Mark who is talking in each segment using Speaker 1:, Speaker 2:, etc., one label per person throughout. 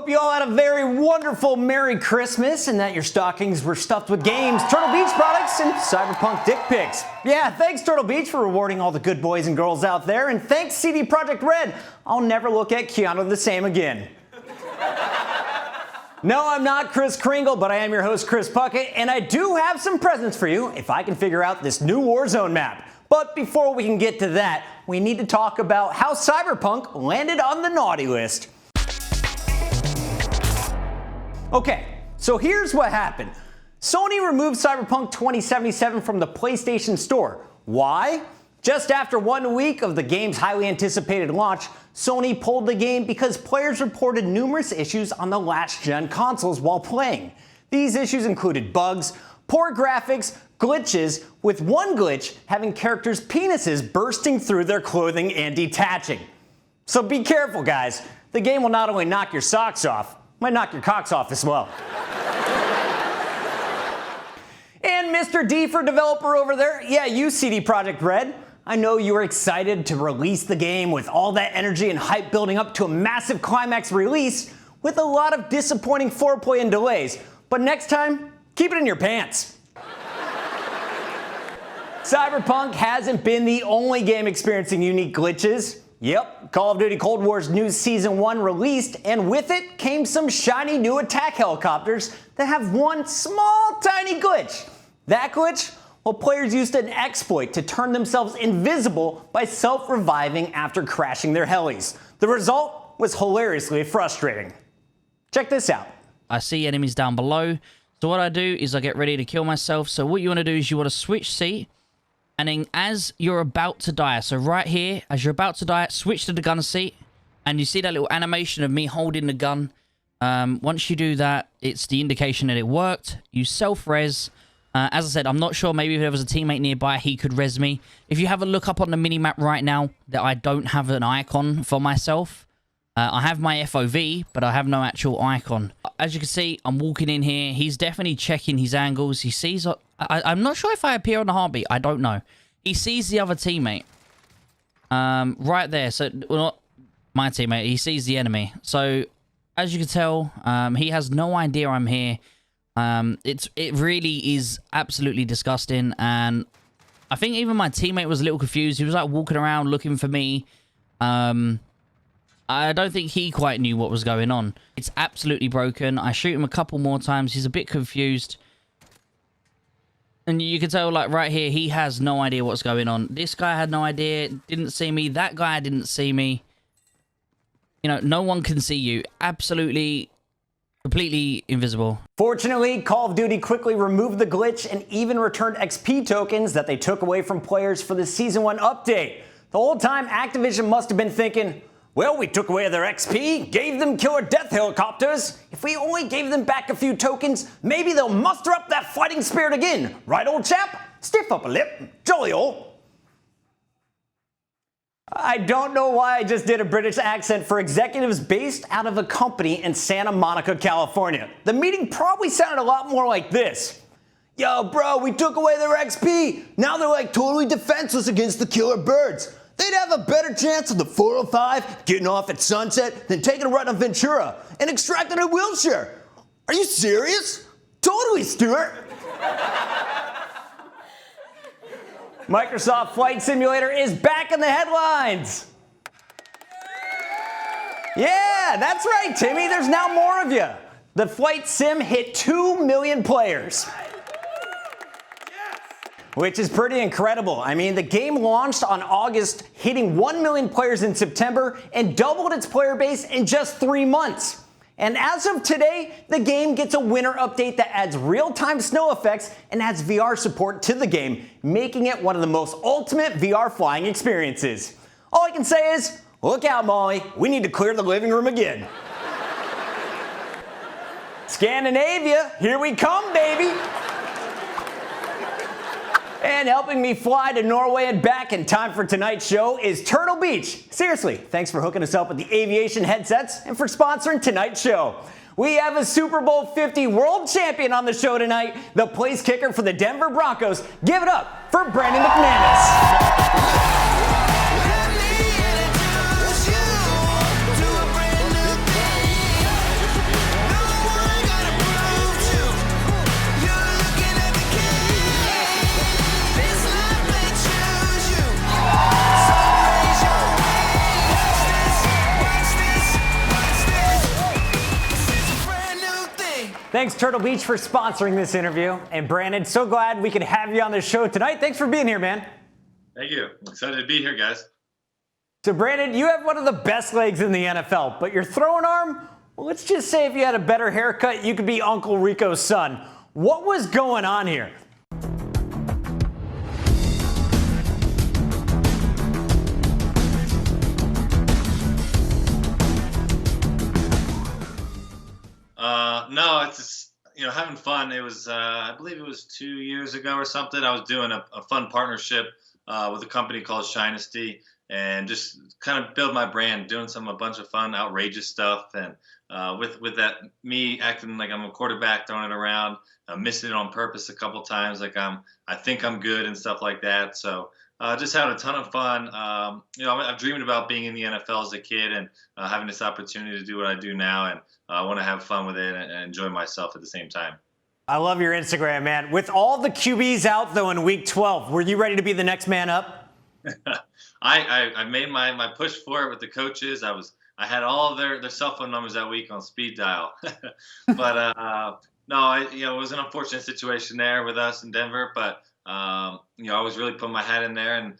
Speaker 1: Hope you all had a very wonderful Merry Christmas and that your stockings were stuffed with games, Turtle Beach products, and Cyberpunk dick pics. Yeah, thanks Turtle Beach for rewarding all the good boys and girls out there, and thanks CD Projekt Red. I'll never look at Keanu the same again. No, I'm not Chris Kringle, but I am your host, Chris Puckett, and I do have some presents for you if I can figure out this new Warzone map. But before we can get to that, we need to talk about how Cyberpunk landed on the naughty list. Okay, so here's what happened. Sony removed Cyberpunk 2077 from the PlayStation Store. Why? Just after 1 week of the game's highly anticipated launch, Sony pulled the game because players reported numerous issues on the last-gen consoles while playing. These issues included bugs, poor graphics, glitches, with one glitch having characters' penises bursting through their clothing and detaching. So be careful, guys. The game will not only knock your socks off, might knock your cocks off as well. And Mr. D for developer over there, yeah, you CD Projekt Red. I know you were excited to release the game with all that energy and hype building up to a massive climax release with a lot of disappointing foreplay and delays. But next time, keep it in your pants. Cyberpunk hasn't been the only game experiencing unique glitches. Yep, Call of Duty Cold War's new Season 1 released, and with it came some shiny new attack helicopters that have one small tiny glitch. That glitch? Well, players used an exploit to turn themselves invisible by self-reviving after crashing their helis. The result was hilariously frustrating. Check this out.
Speaker 2: I see enemies down below, so what I do is I get ready to kill myself. So what you want to do is you want to switch seat. And then as you're about to die, so right here, as you're about to die, switch to the gunner seat. And you see that little animation of me holding the gun. Once you do that, it's the indication that it worked. You self-res. As I said, I'm not sure. Maybe if there was a teammate nearby, he could res me. If you have a look up on the minimap right now, that I don't have an icon for myself. I have my FOV, but I have no actual icon. As you can see, I'm walking in here. He's definitely checking his angles. He sees... I'm not sure if I appear on the heartbeat. I don't know. He sees the other teammate. Right there. So, well, not my teammate. He sees the enemy. So, as you can tell, he has no idea I'm here. It really is absolutely disgusting. And I think even my teammate was a little confused. He was like walking around looking for me. I don't think he quite knew what was going on. It's absolutely broken. I shoot him a couple more times. He's a bit confused. And you can tell, like, right here, he has no idea what's going on. This guy had no idea, didn't see me. That guy didn't see me. You know, no one can see you. Absolutely, completely invisible.
Speaker 1: Fortunately, Call of Duty quickly removed the glitch and even returned XP tokens that they took away from players for the Season 1 update. The whole time, Activision must have been thinking, well, we took away their XP, gave them killer death helicopters. If we only gave them back a few tokens, maybe they'll muster up that fighting spirit again. Right, old chap? Stiff upper lip. Jolly old. I don't know why I just did a British accent for executives based out of a company in Santa Monica, California. The meeting probably sounded a lot more like this. Yo, bro, we took away their XP. Now they're like totally defenseless against the killer birds. They'd have a better chance of the 405 getting off at Sunset than taking a run on Ventura and extracting a Wilshire. Are you serious? Totally, Stuart. Microsoft Flight Simulator is back in the headlines. Yeah, that's right, Timmy. There's now more of you. The flight sim hit 2 million players. Which is pretty incredible. I mean, the game launched on August, hitting 1 million players in September and doubled its player base in just 3 months. And as of today, the game gets a winter update that adds real-time snow effects and adds VR support to the game, making it one of the most ultimate VR flying experiences. All I can say is, look out, Molly, we need to clear the living room again. Scandinavia, here we come, baby. And helping me fly to Norway and back in time for tonight's show is Turtle Beach. Seriously, thanks for hooking us up with the aviation headsets and for sponsoring tonight's show. We have a Super Bowl 50 world champion on the show tonight, the place kicker for the Denver Broncos. Give it up for Brandon McManus. Thanks, Turtle Beach, for sponsoring this interview. And Brandon, so glad we could have you on the show tonight. Thanks for being here, man.
Speaker 3: Thank you. I'm excited to be here, guys.
Speaker 1: So, Brandon, you have one of the best legs in the NFL, but your throwing arm, well, let's just say if you had a better haircut, you could be Uncle Rico's son. What was going on here?
Speaker 3: No, it's just, having fun. It was, I believe it was 2 years ago or something. I was doing a fun partnership with a company called Shinesty, and just kind of build my brand, doing a bunch of fun, outrageous stuff. And with that, me acting like I'm a quarterback, throwing it around, missing it on purpose a couple times, like I think I'm good and stuff like that. So just having a ton of fun. I've dreamed about being in the NFL as a kid, and having this opportunity to do what I do now, and I want to have fun with it and enjoy myself at the same time.
Speaker 1: I love your Instagram, man. With all the QBs out, though, in Week 12, were you ready to be the next man up?
Speaker 3: I made my push for it with the coaches. I had all of their cell phone numbers that week on speed dial. But no, it was an unfortunate situation there with us in Denver. But I was really putting my hat in there. And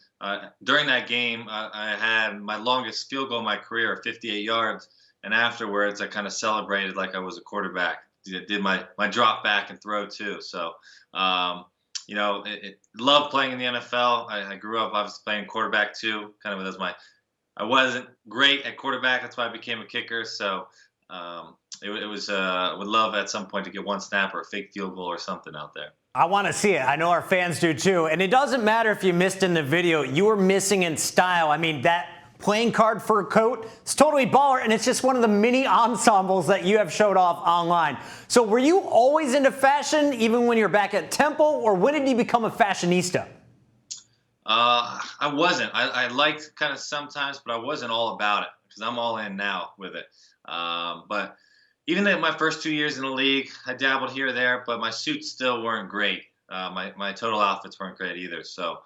Speaker 3: during that game, I had my longest field goal in my career, 58 yards. And afterwards, I kind of celebrated like I was a quarterback. Did my drop back and throw too. So, love playing in the NFL. I grew up obviously playing quarterback too. Kind of as I wasn't great at quarterback. That's why I became a kicker. So it was would love at some point to get one snap or a fake field goal or something out there.
Speaker 1: I want to see it. I know our fans do too. And it doesn't matter if you missed in the video. You were missing in style. I mean, that playing card fur coat, it's totally baller, and it's just one of the many ensembles that you have showed off online. So were you always into fashion, even when you were back at Temple, or when did you become a fashionista?
Speaker 3: I wasn't. I liked kind of sometimes, but I wasn't all about it, because I'm all in now with it. But even in my first 2 years in the league, I dabbled here or there, but my suits still weren't great. My total outfits weren't great either. So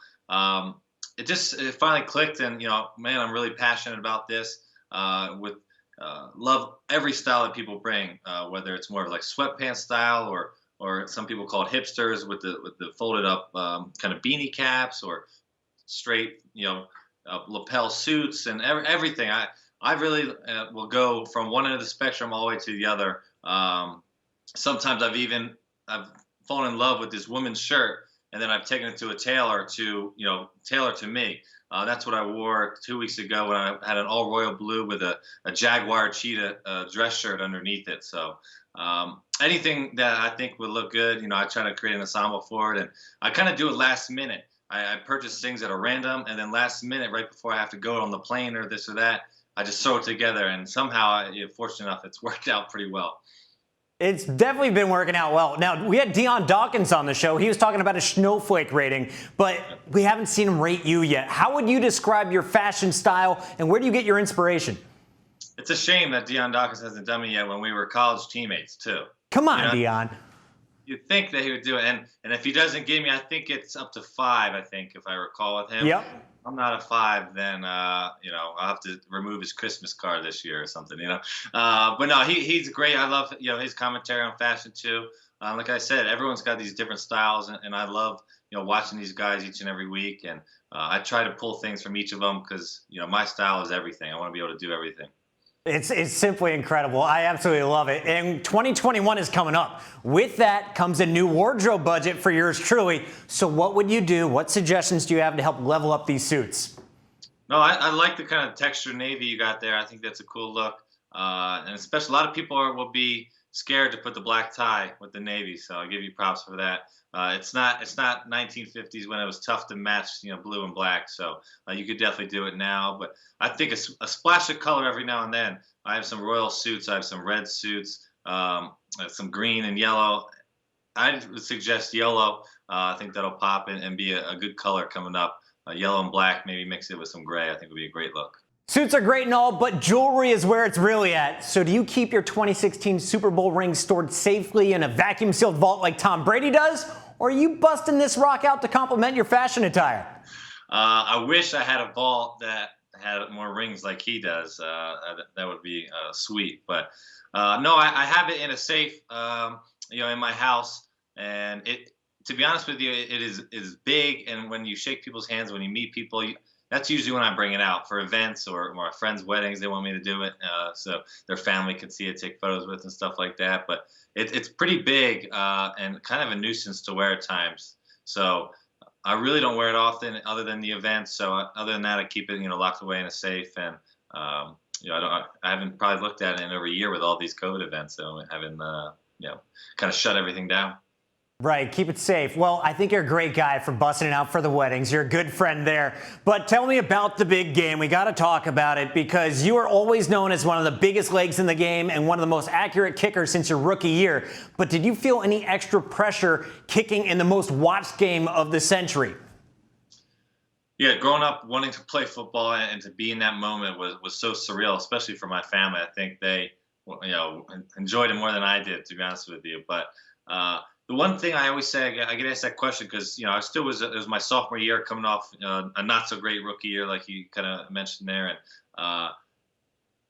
Speaker 3: it finally clicked, and man, I'm really passionate about this. Love every style that people bring, whether it's more of like sweatpants style, or some people call it hipsters with the folded up kind of beanie caps, or straight lapel suits and everything. I really will go from one end of the spectrum all the way to the other. Sometimes I've fallen in love with this woman's shirt, and then I've taken it to a tailor to tailor to me. That's what I wore 2 weeks ago when I had an all royal blue with a Jaguar cheetah dress shirt underneath it. So anything that I think would look good, I try to create an ensemble for it, and I kind of do it last minute. I purchase things that are random, and then last minute, right before I have to go on the plane or this or that, I just throw it together, and somehow, fortunate enough, it's worked out pretty well.
Speaker 1: It's definitely been working out well. Now, we had Dion Dawkins on the show. He was talking about a snowflake rating, but we haven't seen him rate you yet. How would you describe your fashion style, and where do you get your inspiration?
Speaker 3: It's a shame that Dion Dawkins hasn't done me yet when we were college teammates, too.
Speaker 1: Come on, Dion.
Speaker 3: You'd think that he would do it, and if he doesn't give me, I think it's up to 5, I think, if I recall with him.
Speaker 1: Yep.
Speaker 3: I'm not a 5, then I'll have to remove his Christmas card this year or something, But no, he's great. I love his commentary on fashion too. Like I said, everyone's got these different styles, and I love watching these guys each and every week. And I try to pull things from each of them, because my style is everything. I want to be able to do everything.
Speaker 1: It's simply incredible. I absolutely love it. And 2021 is coming up. With that comes a new wardrobe budget for yours truly. So what would you do? What suggestions do you have to help level up these suits?
Speaker 3: No, I like the kind of texture navy you got there. I think that's a cool look. And especially a lot of people will be scared to put the black tie with the navy. So I'll give you props for that. It's not 1950s when it was tough to match, blue and black. So you could definitely do it now. But I think a splash of color every now and then. I have some royal suits. I have some red suits, some green and yellow. I would suggest yellow. I think that'll pop and be a good color coming up. Yellow and black, maybe mix it with some gray. I think would be a great look.
Speaker 1: Suits are great and all, but jewelry is where it's really at. So do you keep your 2016 Super Bowl ring stored safely in a vacuum-sealed vault like Tom Brady does? Or are you busting this rock out to complement your fashion attire?
Speaker 3: I wish I had a vault that had more rings like he does. That would be sweet. But no, I have it in a safe, in my house, and it. To be honest with you, it is big, and when you shake people's hands, when you meet people, that's usually when I bring it out for events or my friends' weddings. They want me to do it, so their family can see it, take photos with, and stuff like that. But it's pretty big and kind of a nuisance to wear at times. So I really don't wear it often, other than the events. So other than that, I keep it locked away in a safe, and I haven't probably looked at it in over a year with all these COVID events. So I haven't kind of shut everything down.
Speaker 1: Right, keep it safe. Well, I think you're a great guy for busting it out for the weddings. You're a good friend there. But tell me about the big game. We got to talk about it because you are always known as one of the biggest legs in the game and one of the most accurate kickers since your rookie year. But did you feel any extra pressure kicking in the most watched game of the century?
Speaker 3: Yeah, growing up wanting to play football and to be in that moment was so surreal, especially for my family. I think they enjoyed it more than I did, to be honest with you. But the one thing I always say, I get asked that question because, I still it was my sophomore year coming off a not so great rookie year, like you kind of mentioned there. And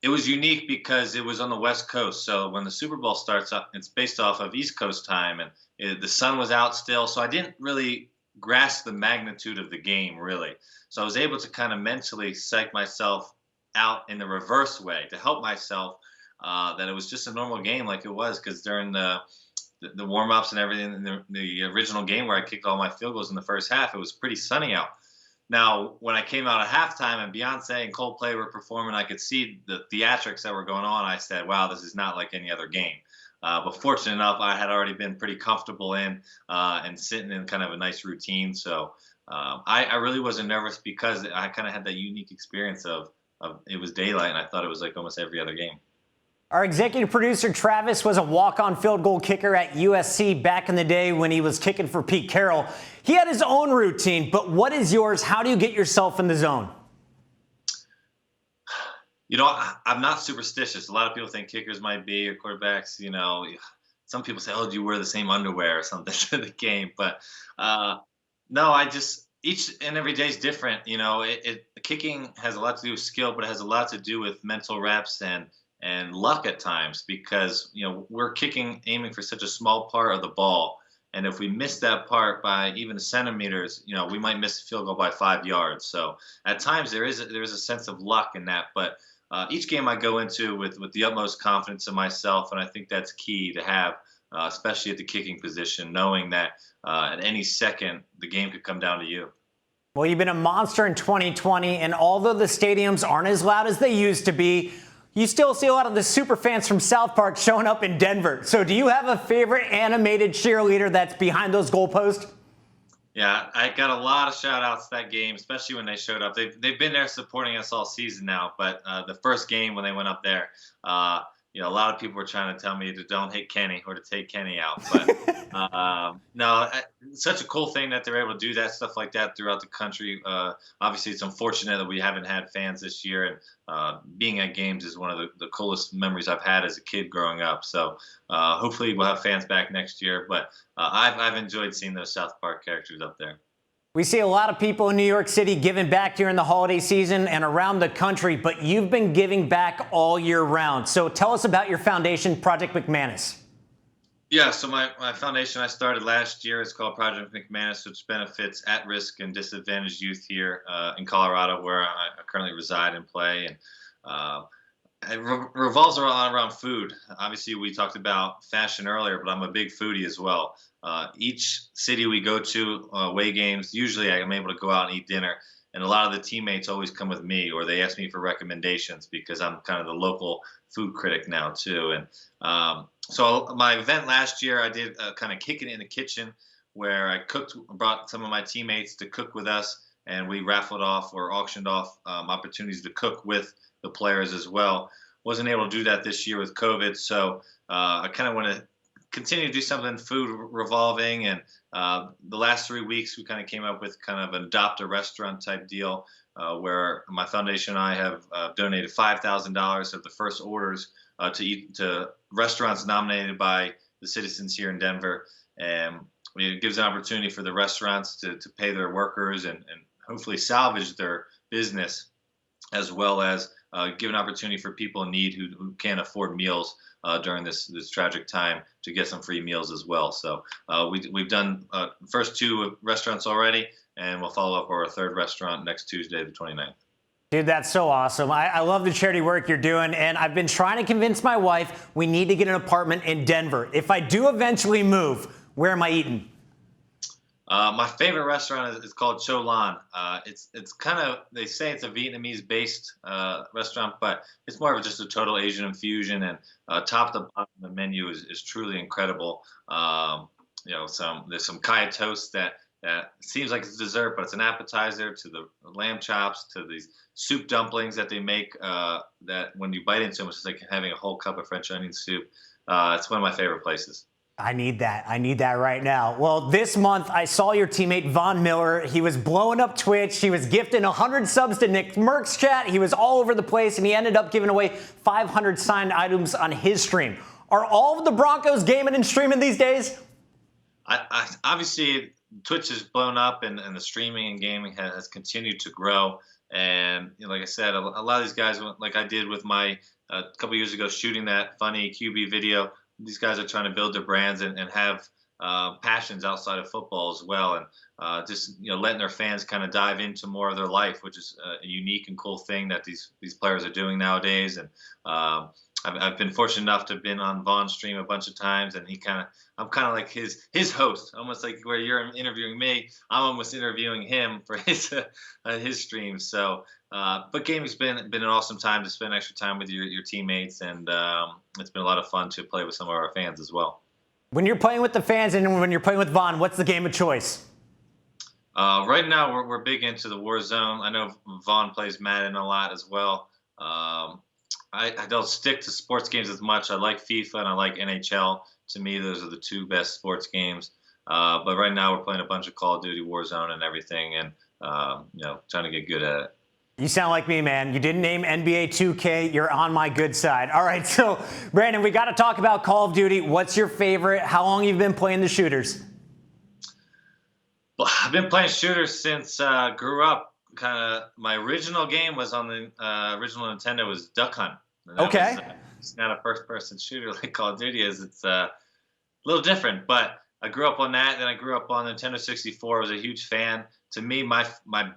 Speaker 3: it was unique because it was on the West Coast. So when the Super Bowl starts up, it's based off of East Coast time, and the sun was out still. So I didn't really grasp the magnitude of the game, really. So I was able to kind of mentally psych myself out in the reverse way to help myself that it was just a normal game like it was, because during the warm-ups and everything in the original game where I kicked all my field goals in the first half, it was pretty sunny out. Now, when I came out at halftime and Beyonce and Coldplay were performing, I could see the theatrics that were going on. I said, wow, this is not like any other game. But fortunate enough, I had already been pretty comfortable in and sitting in kind of a nice routine. So I really wasn't nervous because I kind of had that unique experience of it was daylight, and I thought it was like almost every other game.
Speaker 1: Our executive producer, Travis, was a walk-on field goal kicker at USC back in the day when he was kicking for Pete Carroll. He had his own routine, but what is yours? How do you get yourself in the zone?
Speaker 3: I'm not superstitious. A lot of people think kickers might be, or quarterbacks, some people say, oh, do you wear the same underwear or something to the game? But no, each and every day is different. Kicking has a lot to do with skill, but it has a lot to do with mental reps and luck at times, because we're aiming for such a small part of the ball, and if we miss that part by even centimeters, we might miss a field goal by 5 yards. So at times there is a sense of luck in that, but each game I go into with the utmost confidence in myself, and I think that's key to have, especially at the kicking position, knowing that at any second the game could come down to you.
Speaker 1: Well, you've been a monster in 2020, and although the stadiums aren't as loud as they used to be, you still see a lot of the super fans from South Park showing up in Denver. So do you have a favorite animated cheerleader that's behind those goalposts?
Speaker 3: Yeah, I got a lot of shout outs that game, especially when they showed up. They've been there supporting us all season now, but the first game when they went up there, a lot of people were trying to tell me to don't hit Kenny or to take Kenny out. But no, it's such a cool thing that they're able to do that stuff like that throughout the country. Obviously, it's unfortunate that we haven't had fans this year, and being at games is one of the coolest memories I've had as a kid growing up. So hopefully we'll have fans back next year. But I've enjoyed seeing those South Park characters up there.
Speaker 1: We see a lot of people in New York City giving back during the holiday season and around the country, but you've been giving back all year round. So tell us about your foundation, Project McManus.
Speaker 3: Yeah, so my foundation I started last year is called Project McManus, which benefits at-risk and disadvantaged youth here in Colorado, where I currently reside and play. And it revolves around food. Obviously, we talked about fashion earlier, but I'm a big foodie as well. Each city we go to, away games, usually I'm able to go out and eat dinner. And a lot of the teammates always come with me, or they ask me for recommendations because I'm kind of the local food critic now too. And so my event last year, I did kind of kick it in the kitchen, where I brought some of my teammates to cook with us, and we raffled off or auctioned off opportunities to cook with the players as well. Wasn't able to do that this year with COVID, so I kind of want to continue to do something food revolving. And the last 3 weeks, we kind of came up with kind of an adopt a restaurant type deal, where my foundation and I have donated $5,000 of the first orders to restaurants nominated by the citizens here in Denver. And it gives an opportunity for the restaurants to pay their workers and hopefully salvage their business as well as give an opportunity for people in need who can't afford meals during this tragic time to get some free meals as well. So we've done first 2 restaurants already, and we'll follow up our 3rd restaurant next Tuesday, the 29th.
Speaker 1: Dude, that's so awesome. I love the charity work you're doing, and I've been trying to convince my wife we need to get an apartment in Denver. If I do eventually move, where am I eating?
Speaker 3: My favorite restaurant is called Cho Lan. It's kind of, they say it's a Vietnamese-based restaurant, but it's more of just a total Asian infusion, and top to bottom, the menu is truly incredible. You know, there's some kaya toast that seems like it's dessert, but it's an appetizer, to the lamb chops, to these soup dumplings that they make that when you bite into them, it's just like having a whole cup of French onion soup. It's one of my favorite places.
Speaker 1: I need that. I need that right now. Well, this month, I saw your teammate, Von Miller. He was blowing up Twitch. He was gifting 100 subs to Nick Merck's chat. He was all over the place, and he ended up giving away 500 signed items on his stream. Are all of the Broncos gaming and streaming these days?
Speaker 3: I obviously, Twitch has blown up, and the streaming and gaming has continued to grow. And you know, like I said, a lot of these guys, like I did with my a couple years ago shooting that funny QB video, these guys are trying to build their brands and have passions outside of football as well, and just letting their fans kind of dive into more of their life, which is a unique and cool thing that these players are doing nowadays. And I've been fortunate enough to have been on Vaughn's stream a bunch of times, and I'm kind of like his host, almost like where you're interviewing me, I'm almost interviewing him for his stream. So, but gaming's been an awesome time to spend extra time with your teammates, and it's been a lot of fun to play with some of our fans as well.
Speaker 1: When you're playing with the fans and when you're playing with Vaughn, what's the game of choice?
Speaker 3: Right now, we're big into the Warzone. I know Vaughn plays Madden a lot as well. I don't stick to sports games as much. I like FIFA and I like NHL. To me, those are the 2 best sports games. But right now, we're playing a bunch of Call of Duty, Warzone, and everything, and trying to get good at it.
Speaker 1: You sound like me, man. You didn't name NBA 2K. You're on my good side. All right, so Brandon, we got to talk about Call of Duty. What's your favorite? How long you've been playing the shooters?
Speaker 3: Well, I've been playing shooters since grew up. Kind of my original game was on the original Nintendo was Duck Hunt.
Speaker 1: Okay.
Speaker 3: It's not a first-person shooter like Call of Duty is. It's a little different, but I grew up on that. Then I grew up on Nintendo 64. I was a huge fan. To me, my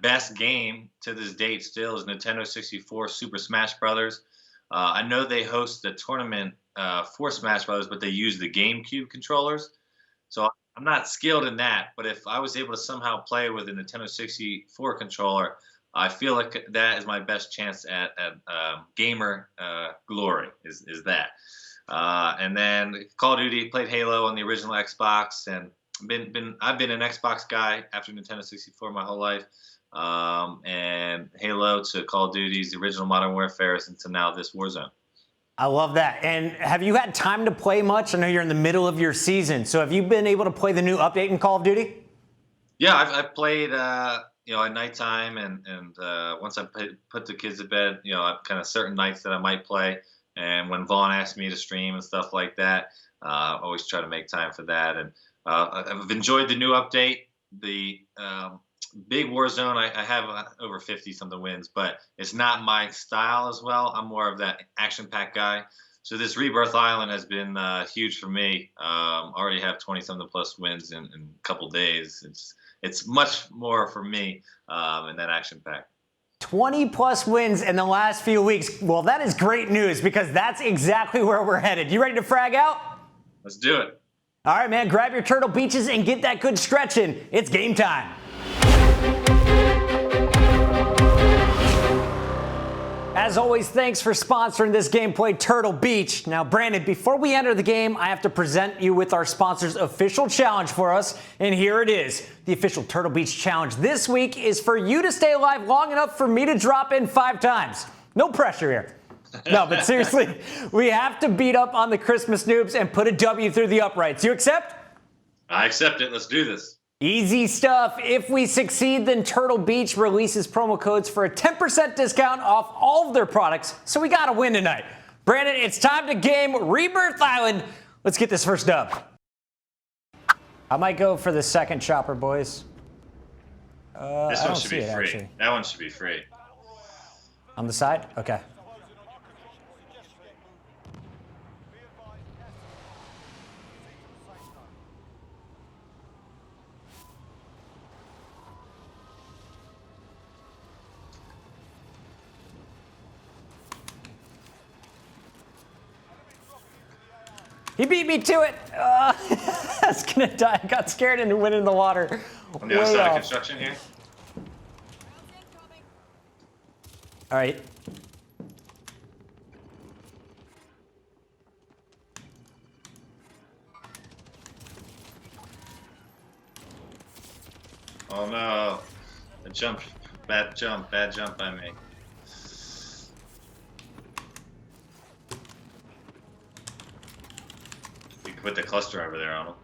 Speaker 3: best game to this date still is Nintendo 64 Super Smash Brothers. I know they host the tournament for Smash Brothers, but they use the GameCube controllers. So I'm not skilled in that. But if I was able to somehow play with a Nintendo 64 controller, I feel like that is my best chance at gamer glory. Is that? And then Call of Duty, played Halo on the original Xbox, and I've been an Xbox guy after Nintendo 64 my whole life, and Halo to Call of Duty's the original Modern Warfare into now this Warzone.
Speaker 1: I love that. And have you had time to play much? I know you're in the middle of your season, so have you been able to play the new update in Call of Duty?
Speaker 3: Yeah, I've played at nighttime, and once I put the kids to bed, kind of certain nights that I might play, and when Vaughn asks me to stream and stuff like that, I always try to make time for that. And I've enjoyed the new update. The big Warzone, I have over 50-something wins, but it's not my style as well. I'm more of that action-packed guy. So this Rebirth Island has been huge for me. Already have 20-something plus wins in a couple days. It's much more for me in that action-pack.
Speaker 1: 20-plus wins in the last few weeks. Well, that is great news because that's exactly where we're headed. You ready to frag out?
Speaker 3: Let's do it.
Speaker 1: All right, man, grab your Turtle Beaches and get that good stretch in. It's game time. As always, thanks for sponsoring this gameplay, Turtle Beach. Now, Brandon, before we enter the game, I have to present you with our sponsor's official challenge for us, and here it is. The official Turtle Beach challenge this week is for you to stay alive long enough for me to drop in 5 times. No pressure here. No, but seriously, we have to beat up on the Christmas noobs and put a W through the uprights. You accept?
Speaker 3: I accept it. Let's do this.
Speaker 1: Easy stuff. If we succeed, then Turtle Beach releases promo codes for a 10% discount off all of their products, so we gotta win tonight. Brandon, it's time to game Rebirth Island. Let's get this first dub. I might go for the second chopper, boys.
Speaker 3: This one should be free. That one should be free.
Speaker 1: On the side? Okay. He beat me to it. I was gonna die. I got scared and went in the water.
Speaker 3: On the other side of construction here.
Speaker 1: All right.
Speaker 3: Oh no. A jump. Bad jump by me. You can put the cluster over there on him.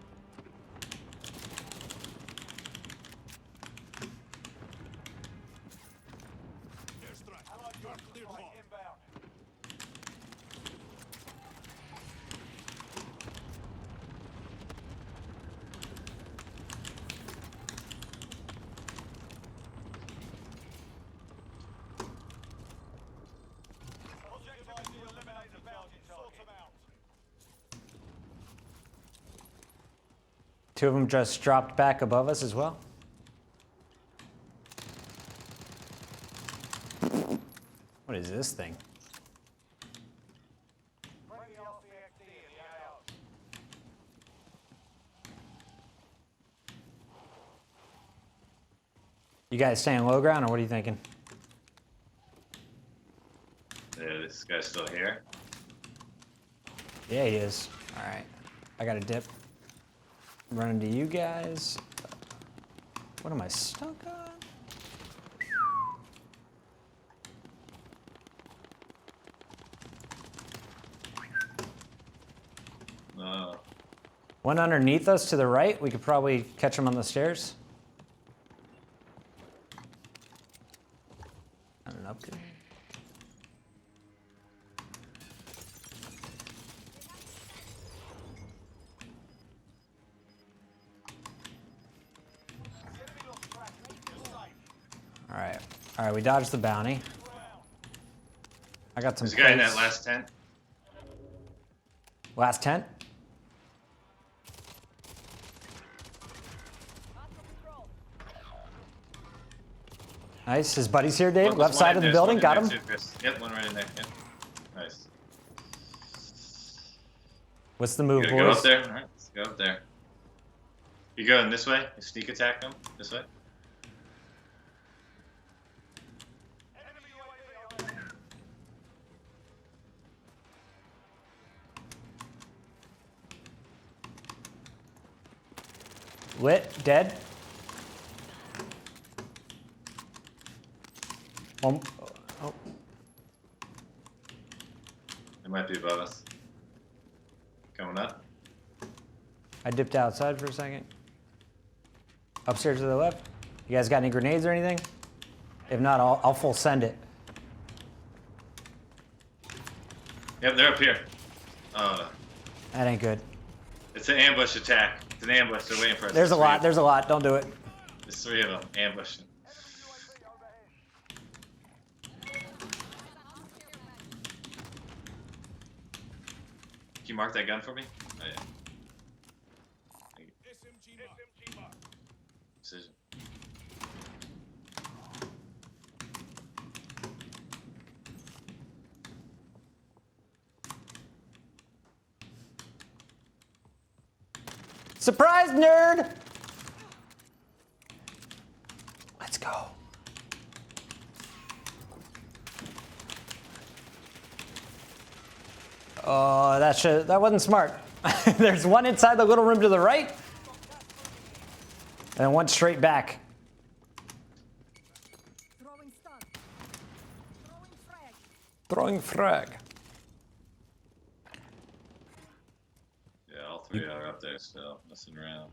Speaker 1: Two of them just dropped back above us as well. What is this thing? You guys staying low ground, or what are you thinking?
Speaker 3: Yeah, this guy's still here.
Speaker 1: Yeah, he is. All right. I got a dip. Running to you guys. What am I stuck on? One underneath us to the right. We could probably catch him on the stairs. I don't know. All right, we dodged the bounty. I got some.
Speaker 3: There's a guy in that last tent.
Speaker 1: Last tent? Nice. His buddy's here, Dave. Left side of the building. Got him.
Speaker 3: Yep, one right in there. Yep. Nice.
Speaker 1: What's the move,
Speaker 3: You
Speaker 1: boys?
Speaker 3: gotta go up there. All right, let's go up there. You going this way? You sneak attack them this way.
Speaker 1: Lit, dead. Oh.
Speaker 3: It might be above us. Coming up.
Speaker 1: I dipped outside for a second. Upstairs to the left. You guys got any grenades or anything? If not, I'll full send it.
Speaker 3: Yep, they're up here. Oh, no.
Speaker 1: That ain't good.
Speaker 3: It's an ambush attack. It's an ambush. They're waiting for us.
Speaker 1: There's a lot. There's a lot. Don't do it.
Speaker 3: There's three of them. Ambushing. Can you mark that gun for me? Oh, yeah. Precision.
Speaker 1: Surprise, nerd! Let's go. Oh, that wasn't smart. There's one inside the little room to the right, and one straight back.
Speaker 4: Throwing stun. Throwing frag.
Speaker 1: Throwing frag.
Speaker 3: Yeah, all three are up there still, messing around.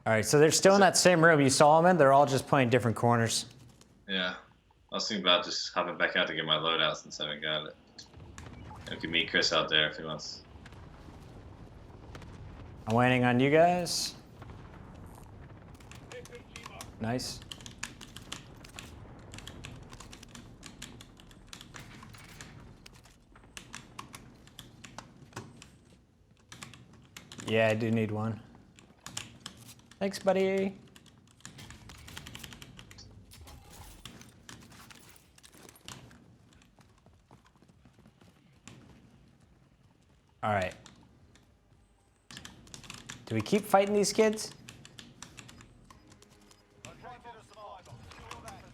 Speaker 1: All right, so they're still in that same room you saw them in. They're all just playing different corners.
Speaker 3: Yeah. I was thinking about just hopping back out to get my loadout since I haven't got it. I can meet Chris out there if he wants.
Speaker 1: I'm waiting on you guys. Nice. Yeah, I do need one. Thanks, buddy. All right. Do we keep fighting these kids?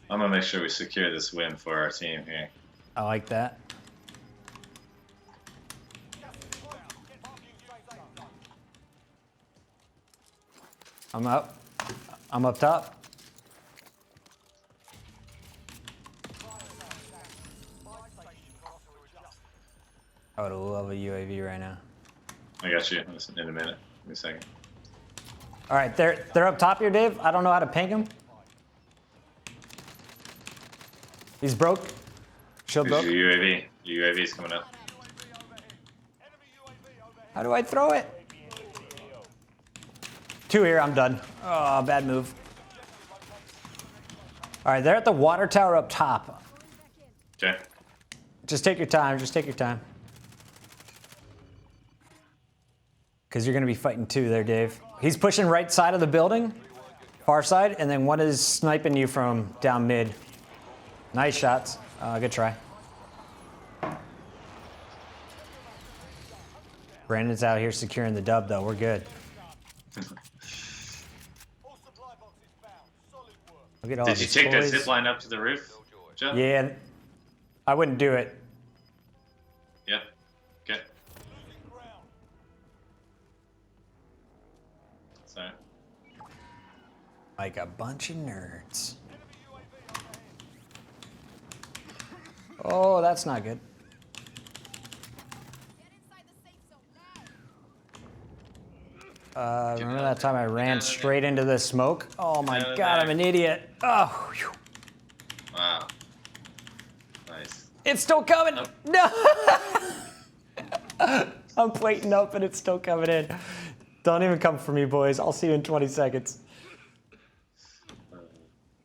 Speaker 3: I'm gonna make sure we secure this win for our team here.
Speaker 1: I like that. I'm up. I'm up top. I would love a UAV right now.
Speaker 3: I got you. Listen, in a minute. Give me a second.
Speaker 1: All right, they're up top here, Dave. I don't know how to ping him. He's broke. Shield
Speaker 3: There's
Speaker 1: broke.
Speaker 3: your UAV. Your UAV's coming up.
Speaker 1: How do I throw it? Two here, I'm done. Oh, bad move. All right, they're at the water tower up top.
Speaker 3: Okay.
Speaker 1: Just take your time, just take your time. Because you're going to be fighting two there, Dave. He's pushing right side of the building, far side, and then one is sniping you from down mid. Nice shots. Good try. Brandon's out here securing the dub, though. We're good. Look at all
Speaker 3: Did you
Speaker 1: these
Speaker 3: take that
Speaker 1: toys.
Speaker 3: zip line up to the roof, Joe?
Speaker 1: Yeah, I wouldn't do it.
Speaker 3: Yep. Okay. Sorry.
Speaker 1: Like a bunch of nerds. Oh, that's not good. Remember that time I ran straight into the smoke? Oh my god, I'm an idiot. Oh, whew.
Speaker 3: Wow. Nice.
Speaker 1: It's still coming. No. I'm plating up and it's still coming in. Don't even come for me, boys. I'll see you in 20 seconds.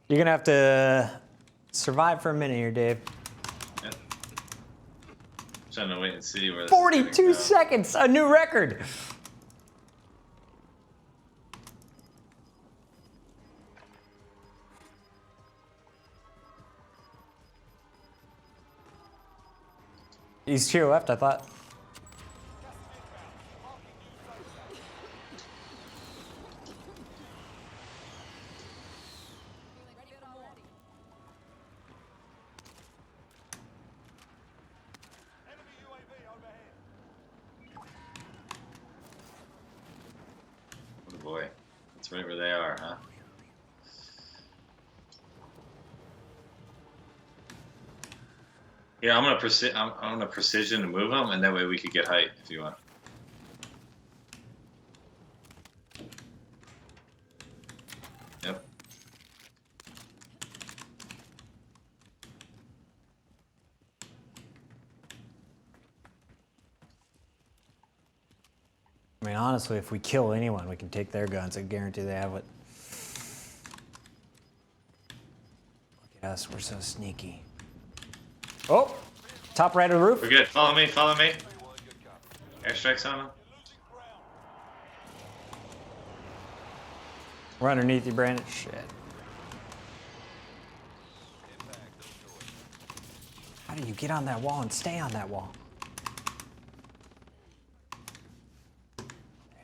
Speaker 1: You're gonna have to survive for a minute here, Dave.
Speaker 3: Yep. Trying to wait and see where this
Speaker 1: 42
Speaker 3: is
Speaker 1: seconds, a new record. He's to your left, I thought.
Speaker 3: Oh boy. That's right where they are, huh? Yeah, I'm gonna precision to move them, and that way we could get height if you want. Yep.
Speaker 1: I mean, honestly, if we kill anyone, we can take their guns. I guarantee they have it. Look at us, we're so sneaky. Oh, top right of the roof.
Speaker 3: We're good. Follow me. Follow me. Airstrikes on them.
Speaker 1: We're underneath you, Brandon. Shit. How do you get on that wall and stay on that wall? There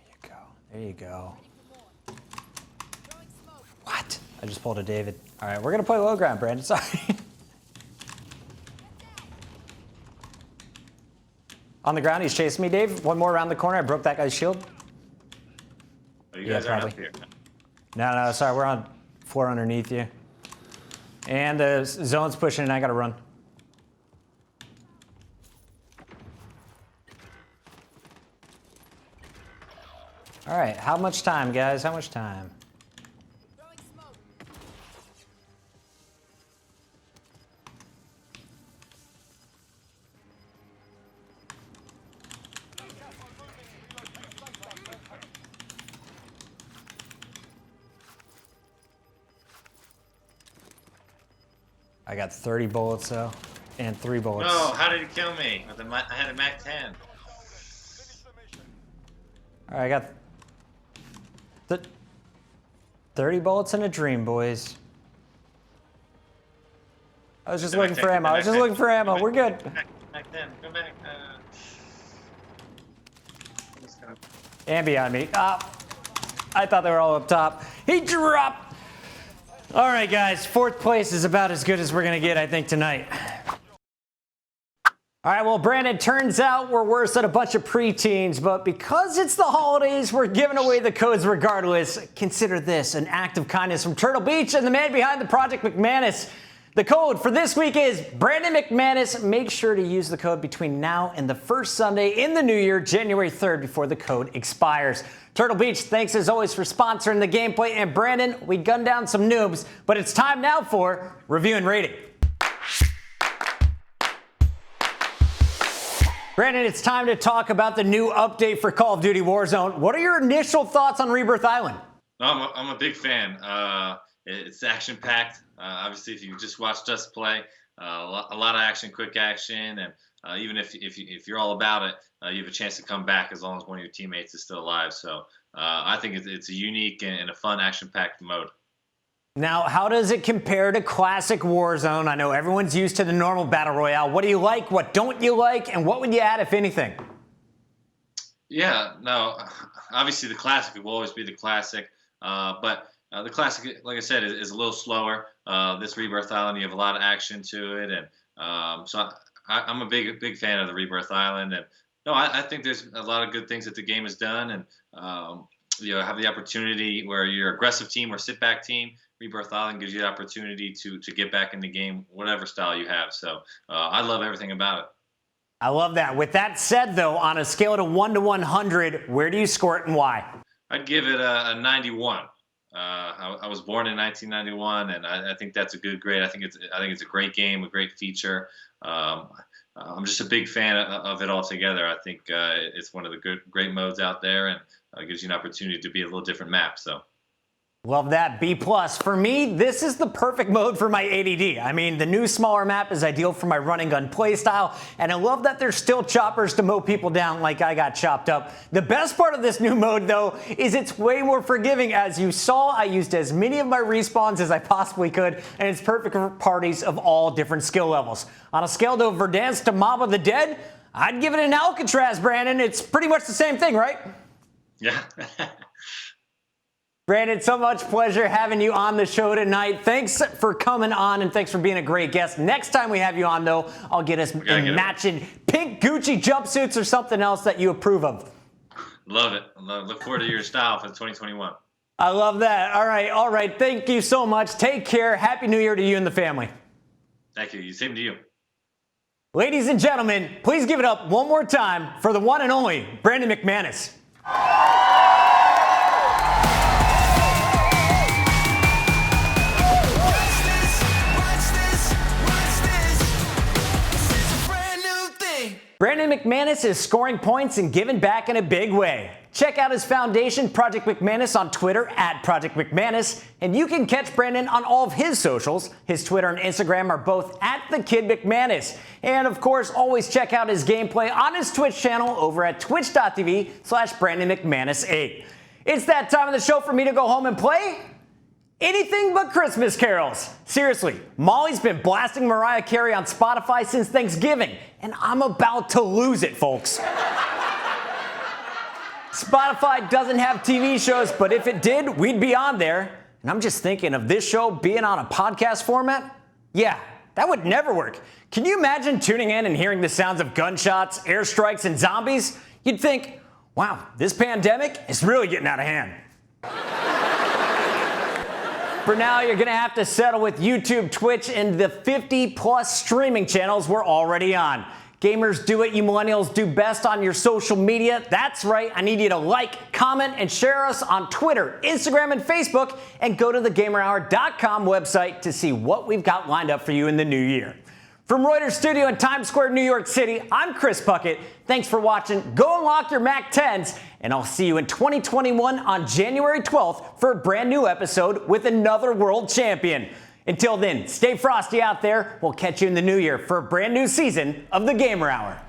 Speaker 1: you go. There you go. What? I just pulled a David. All right, we're gonna play low ground, Brandon. Sorry. On the ground, he's chasing me, Dave. One more around the corner. I broke that guy's shield.
Speaker 3: Oh, you guys aren't up
Speaker 1: probably.
Speaker 3: here.
Speaker 1: No, sorry. We're on floor underneath you. And the zone's pushing, and I gotta run. All right, how much time, guys? How much time? I got 30 bullets though, and 3 bullets.
Speaker 3: No, how did he kill me? I had a MAC 10.
Speaker 1: All right, I got the 30 bullets in a dream, boys. I was just looking for ammo. We're good.
Speaker 3: Go back then. Go back.
Speaker 1: And behind me. I thought they were all up top. He dropped. All right, guys. 4th place is about as good as we're going to get, I think, tonight. All right, well, Brandon, turns out we're worse than a bunch of preteens, but because it's the holidays, we're giving away the codes regardless. Consider this an act of kindness from Turtle Beach and the man behind the Project McManus. The code for this week is Brandon McManus. Make sure to use the code between now and the first Sunday in the new year, January 3rd, before the code expires. Turtle Beach, thanks as always for sponsoring the gameplay. And Brandon, we gunned down some noobs, but it's time now for Review and Rating. Brandon, it's time to talk about the new update for Call of Duty Warzone. What are your initial thoughts on Rebirth Island?
Speaker 3: I'm a big fan. It's action-packed. Obviously, if you just watched us play, a lot of action, quick action, and even if you're all about it, you have a chance to come back as long as one of your teammates is still alive. So I think it's a unique and a fun action-packed mode.
Speaker 1: Now, how does it compare to classic Warzone? I know everyone's used to the normal Battle Royale. What do you like? What don't you like? And what would you add, if anything?
Speaker 3: Yeah, no, obviously the classic will always be the classic, but the classic, like I said, is a little slower. This Rebirth Island, you have a lot of action to it, and so I'm a big fan of the Rebirth Island. And no, I think there's a lot of good things that the game has done, and have the opportunity where you're aggressive team or sit back team. Rebirth Island gives you the opportunity to get back in the game, whatever style you have. So I love everything about it.
Speaker 1: I love that. With that said, though, on a scale of 1 to 100, where do you score it and why?
Speaker 3: I'd give it a 91. I was born in 1991, and I think that's a good grade. I think it's a great game, a great feature. I'm just a big fan of it altogether. I think it's one of the great modes out there, and gives you an opportunity to be a little different map. So.
Speaker 1: Love that. B+. For me, this is the perfect mode for my ADD. I mean, the new smaller map is ideal for my running gun playstyle, and I love that there's still choppers to mow people down like I got chopped up. The best part of this new mode, though, is it's way more forgiving. As you saw, I used as many of my respawns as I possibly could, and it's perfect for parties of all different skill levels. On a scale to Verdansk to Mob of the Dead, I'd give it an Alcatraz, Brandon. It's pretty much the same thing, right?
Speaker 3: Yeah.
Speaker 1: Brandon, so much pleasure having you on the show tonight. Thanks for coming on, and thanks for being a great guest. Next time we have you on, though, I'll get us in matching pink Gucci jumpsuits or something else that you approve of.
Speaker 3: Love it. Look forward to your style for 2021.
Speaker 1: I love that. All right. Thank you so much. Take care. Happy New Year to you and the family.
Speaker 3: Thank you. Same to you.
Speaker 1: Ladies and gentlemen, please give it up one more time for the one and only Brandon McManus. Brandon McManus is scoring points and giving back in a big way. Check out his foundation, Project McManus, on Twitter @Project McManus, and you can catch Brandon on all of his socials. His Twitter and Instagram are both @TheKidMcManus. And of course, always check out his gameplay on his Twitch channel over at twitch.tv/BrandonMcManus8. It's that time of the show for me to go home and play anything but Christmas carols. Seriously, Molly's been blasting Mariah Carey on Spotify since Thanksgiving, and I'm about to lose it, folks. Spotify doesn't have TV shows, but if it did, we'd be on there. And I'm just thinking of this show being on a podcast format. Yeah, that would never work. Can you imagine tuning in and hearing the sounds of gunshots, airstrikes, and zombies? You'd think, wow, this pandemic is really getting out of hand. For now, you're going to have to settle with YouTube, Twitch, and the 50-plus streaming channels we're already on. Gamers do what you millennials do best on your social media. That's right. I need you to like, comment, and share us on Twitter, Instagram, and Facebook, and go to thegamerhour.com website to see what we've got lined up for you in the new year. From Reuters Studio in Times Square, New York City, I'm Chris Puckett. Thanks for watching. Go unlock your Mac 10s, and I'll see you in 2021 on January 12th for a brand new episode with another world champion. Until then, stay frosty out there. We'll catch you in the new year for a brand new season of The Gamer Hour.